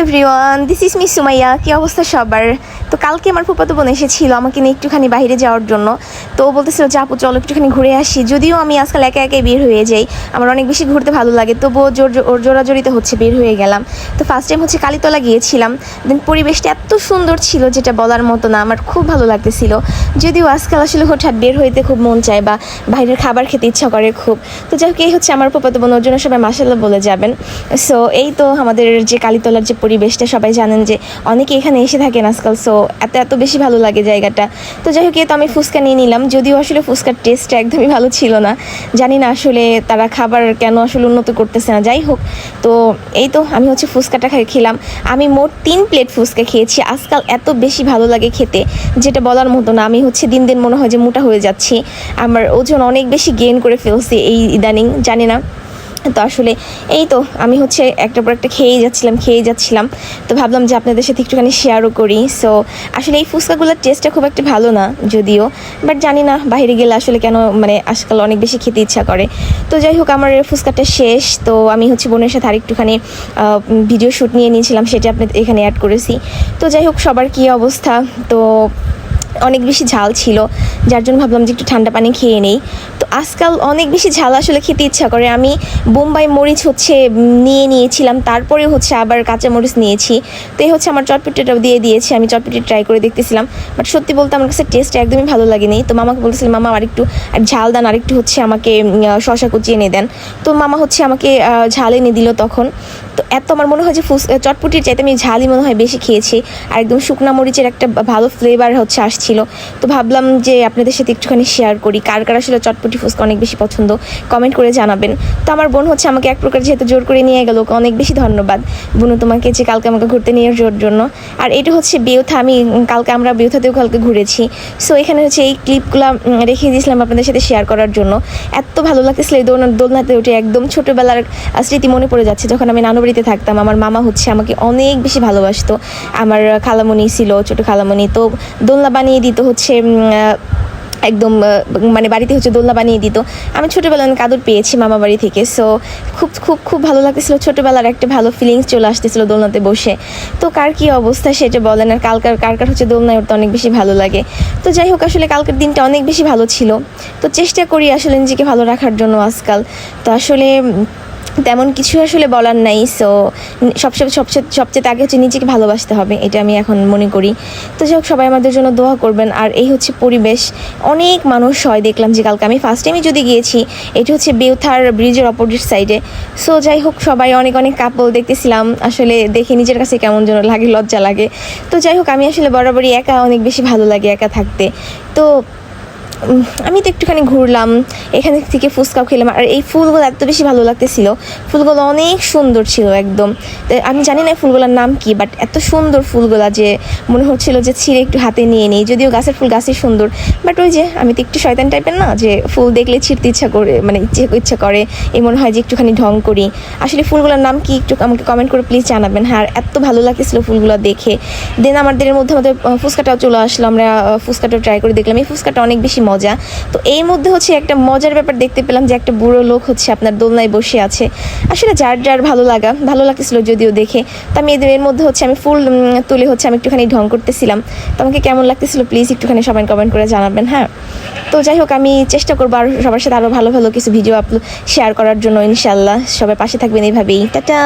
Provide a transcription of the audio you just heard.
Everyone, this is me Sumaiya. কী অবস্থা সবার? তো কালকে আমার ফুফাতো বোন এসেছিল আমাকে নিয়ে একটুখানি বাইরে যাওয়ার জন্য। তো ও বলতেছিল যে আপু চলো একটুখানি ঘুরে আসি। যদিও আমি আজকাল একা একাই বের হয়ে যাই, আমার অনেক বেশি ঘুরতে ভালো লাগে, তবুও ওর জোরাজোরিতে হচ্ছে বের হয়ে গেলাম। তো ফার্স্ট টাইম হচ্ছে কালীতলা গিয়েছিলাম। দেন পরিবেশটা এত সুন্দর ছিল যেটা বলার মতো না, আমার খুব ভালো লাগতেছিল। যদিও আজকাল আসলে হঠাৎ বের হইতে খুব মন চায় বা বাইরের খাবার খেতে ইচ্ছা করে খুব। তো যাই হোক, এই হচ্ছে আমার ফুফাতো বোন, ওর জন্য সবাই মাশাআল্লাহ বলে যাবেন। সো এই তো আমাদের যে কালীতলার যে পরিবেশটা, সবাই জানেন যে অনেকে এখানে এসে থাকেন আজকাল। সো এত বেশি ভালো লাগে জায়গাটা। তো যাই হোক, তো আমি ফুচকা নিয়ে নিলাম। যদিও আসলে ফুচকার টেস্টটা একদমই ভালো ছিল না, জানি না আসলে তারা খাবার কেন আসলে উন্নত করতেছে না। যাই হোক, তো এই তো আমি হচ্ছে ফুচকাটা খেলাম। আমি মোট 3 প্লেট ফুচকা খেয়েছি। আজকাল এত বেশি ভালো লাগে খেতে যেটা বলার মতো না। আমি হচ্ছে দিন দিন মনে হয় যে মোটা হয়ে যাচ্ছি, আমার ওজন অনেক বেশি গেইন করে ফেলছি এই ইদানিং, জানি না। তো আসলে এই তো আমি হচ্ছে একটার পর একটা খেয়েই যাচ্ছিলাম। তো ভাবলাম যে আপনাদের সাথে একটুখানি শেয়ারও করি। সো আসলে এই ফুচকাগুলোর টেস্টটা খুব একটা ভালো না যদিও, বাট জানি না বাইরে গেলে আসলে কেন মানে আজকাল অনেক বেশি খেতে ইচ্ছা করে। তো যাই হোক, আমার ফুচকাটা শেষ। তো আমি হচ্ছে বোনের সাথে আরেকটুখানি ভিডিও শ্যুট নিয়ে নিয়েছিলাম, সেটা আপনাদের এখানে অ্যাড করেছি। তো যাই হোক, সবার কী অবস্থা? তো অনেক বেশি ঝাল ছিল, যার জন্য ভাবলাম যে একটু ঠান্ডা পানি খেয়ে নেই। তো আজকাল অনেক বেশি ঝাল আসলে খেতে ইচ্ছা করে। আমি বোম্বাই মরিচ হচ্ছে নিয়েছিলাম, তারপরে হচ্ছে আবার কাঁচা মরিচ নিয়েছি। তো এই হচ্ছে আমার চটপটিটাও দিয়ে দিয়েছি। আমি চটপটি ট্রাই করে দেখতেছিলাম, বাট সত্যি বলতে আমার কাছে টেস্ট একদমই ভালো লাগেনি। তো মামাকে বলতেছিলাম, মামা আরেকটু ঝাল দেন, আরেকটু হচ্ছে আমাকে শশা কুচি এনে দেন। তো মামা হচ্ছে আমাকে ঝাল এনে দিল তখন। তো এত আমার মনে হয় যে চটপটির চাইতে আমি ঝালই মনে হয় বেশি খেয়েছি, আর একদম শুকনা মরিচের একটা ভালো ফ্লেভার হচ্ছে আসছিল। তো ভাবলাম যে আপনাদের সাথে একটুখানি শেয়ার করি, কার কার আসলে চটপটি ফুচকা অনেক বেশি পছন্দ, কমেন্ট করে জানাবেন। তো আমার বোন হচ্ছে আমাকে এক প্রকার যেহেতু জোর করে নিয়ে গেল, অনেক বেশি ধন্যবাদ বোনু তোমাকে যে কালকে আমাকে ঘুরতে নিয়ে যাওয়ার জন্য। আর এটা হচ্ছে বেউথা, আমরা বেউথাতেও কালকে ঘুরেছি। সো এখানে হচ্ছে এই ক্লিপগুলো রেখে দিয়েছিলাম আপনাদের সাথে শেয়ার করার জন্য। এত ভালো লাগতেছিল এই দোলনাতে উঠে, একদম ছোটোবেলার স্মৃতি মনে পড়ে যাচ্ছে। যখন আমি নানু বাড়িতে থাকতাম, আমার মামা হচ্ছে আমাকে অনেক বেশি ভালোবাসতো। আমার খালামণি ছিল, ছোটো খালামণি, তো দোলনা বানিয়ে দিত হচ্ছে একদম মানে বাড়িতে হচ্ছে দোলনা বানিয়ে দিত। আমি ছোটোবেলায় অনেক আদর পেয়েছি মামা বাড়ি থেকে। সো খুব খুব খুব ভালো লাগতেছিলো, ছোটোবেলার একটা ভালো ফিলিংস চলে আসতেছিলো দোলনাতে বসে। তো কার কী অবস্থা সেটা বলেন, আর কার হচ্ছে দোলনায় উঠতে অনেক বেশি ভালো লাগে। তো যাই হোক, আসলে কালকের দিনটা অনেক বেশি ভালো ছিল। তো চেষ্টা করি আসলে নিজেকে ভালো রাখার জন্য আজকাল। তো আসলে তেমন কিছু আসলে বলার নাই। সো সবচেয়ে আগে হচ্ছে নিজেকে ভালোবাসতে হবে, এটা আমি এখন মনে করি। তো যাই হোক, সবাই আমাদের জন্য দোয়া করবেন। আর এই হচ্ছে পরিবেশ, অনেক মানুষ হয় দেখলাম যে কালকে। আমি ফার্স্ট টাইমে যদি গিয়েছি, এটা হচ্ছে বেউথার ব্রিজের অপোজিট সাইডে। সো যাই হোক, সবাই অনেক কাপল দেখতেছিলাম। আসলে দেখে নিজের কাছে কেমন যেন লাগে, লজ্জা লাগে। তো যাই হোক, আমি আসলে বরাবরই একা অনেক বেশি ভালো লাগে একা থাকতে। তো আমি তো একটুখানি ঘুরলাম, এখান থেকে ফুচকাও খেলাম। আর এই ফুলগুলো এত বেশি ভালো লাগতেছিল, ফুলগুলো অনেক সুন্দর ছিল একদম। আমি জানি না ফুলগুলোর নাম কি, বাট এত সুন্দর ফুলগুলা যে মনে হচ্ছিল যে ছিঁড়ে একটু হাতে নিয়ে নিই। যদিও গাছের ফুল গাছই সুন্দর, বাট ওই যে আমি তো একটু শয়তান টাইপের না, যে ফুল দেখলে ছিঁড়তে ইচ্ছা করে, মানে ইচ্ছা করে এই মনে হয় যে একটুখানি ঢং করি। আসলে ফুলগুলোর নাম কি একটু আমাকে কমেন্ট করে প্লিজ জানাবেন। হ্যাঁ, এত ভালো লাগতেছিল ফুলগুলো দেখে। দেন আমাদের মধ্যে ফুচকাটাও চলে আসলো, আমরা ফুচকাটাও ট্রাই করে দেখলাম। এই ফুচকাটা অনেক বেশি মজা। তো এই মধ্যে হচ্ছে একটা মজার ব্যাপার দেখতে পেলাম যে একটা বুড়ো লোক হচ্ছে আপনার দোলনায় বসে আছে। আসলে যার ভালো লাগতেছিল যদিও দেখে। তো আমি এর মধ্যে হচ্ছে আমি ফুল তুলে হচ্ছে আমি একটুখানি ঢং করতেছিলাম। তো আমাকে কেমন লাগতেছিল প্লিজ একটুখানি সবাই কমেন্ট করে জানাবেন। হ্যাঁ, তো যাই হোক, আমি চেষ্টা করবো আর সবার সাথে আরও ভালো কিছু ভিডিও শেয়ার করার জন্য। ইনশাল্লাহ সবাই পাশে থাকবেন এইভাবেই। টাটা।